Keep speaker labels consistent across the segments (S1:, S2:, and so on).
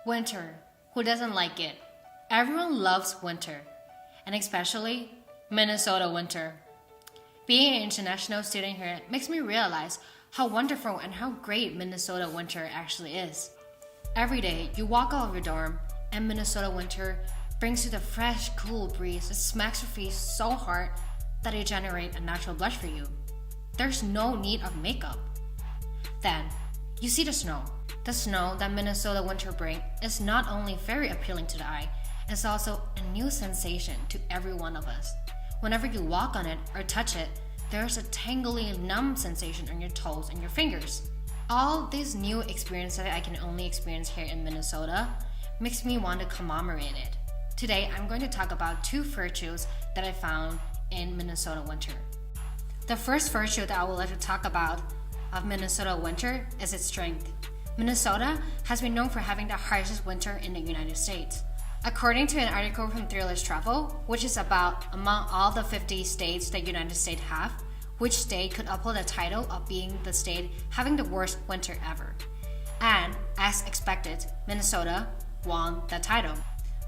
S1: Winter. Who doesn't like it? Everyone loves winter, and especially Minnesota winter. Being an international student here makes me realize how wonderful and how great Minnesota winter actually is. Every day, you walk out of your dorm, and Minnesota winter brings you the fresh, cool breeze that smacks your face so hard that it generates a natural blush for you. There's no need of makeup. Then, you see the snow. The snow that Minnesota winter brings is not only very appealing to the eye, it's also a new sensation to every one of us. Whenever you walk on it or touch it, there's a tangly, numb sensation on your toes and your fingers. All these new experiences that I can only experience here in Minnesota makes me want to commemorate it. Today, I'm going to talk about 2 virtues that I found in Minnesota winter. The first virtue that I would like to talk about of Minnesota winter is its strength. Minnesota has been known for having the harshest winter in the United States. According to an article from Thriller's Travel, which is about among all the 50 states that the United States have, which state could uphold the title of being the state having the worst winter ever. And, as expected, Minnesota won the title.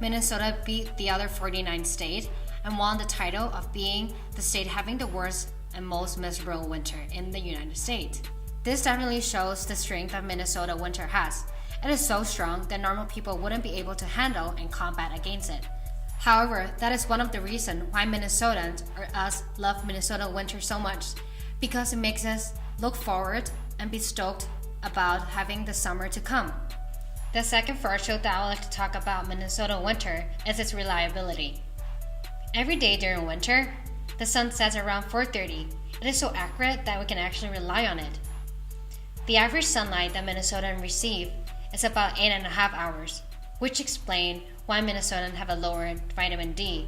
S1: Minnesota beat the other 49 states and won the title of being the state having the worst and most miserable winter in the United States. This definitely shows the strength that Minnesota winter has. It is so strong that normal people wouldn't be able to handle and combat against it. However, that is one of the reasons why Minnesotans or us love Minnesota winter so much, because it makes us look forward and be stoked about having the summer to come. The second virtue that I would like to talk about Minnesota winter is its reliability. Every day during winter, the sun sets around 4:30. It is so accurate that we can actually rely on it. The average sunlight that Minnesotans receive is about 8.5 hours, which explains why Minnesotans have a lower vitamin D.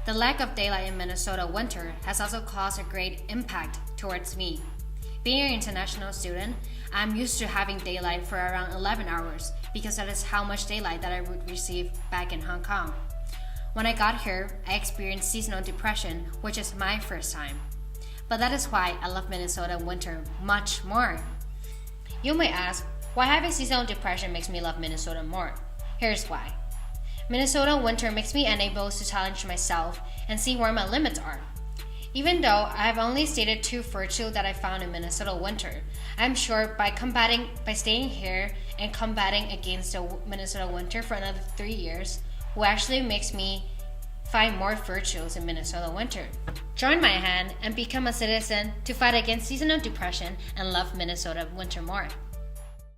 S1: The lack of daylight in Minnesota winter has also caused a great impact towards me. Being an international student, I'm used to having daylight for around 11 hours because that is how much daylight that I would receive back in Hong Kong. When I got here, I experienced seasonal depression, which is my first time. But that is why I love Minnesota winter much more. You may ask, why having seasonal depression makes me love Minnesota more? Here's why. Minnesota winter makes me unable to challenge myself and see where my limits are. Even though I have only stated 2 virtues that I found in Minnesota winter, I'm sure by staying here and combating against the Minnesota winter for another 3 years will actually makes me find more virtues in Minnesota winter. Join my hand and become a citizen to fight against seasonal depression and love Minnesota winter more.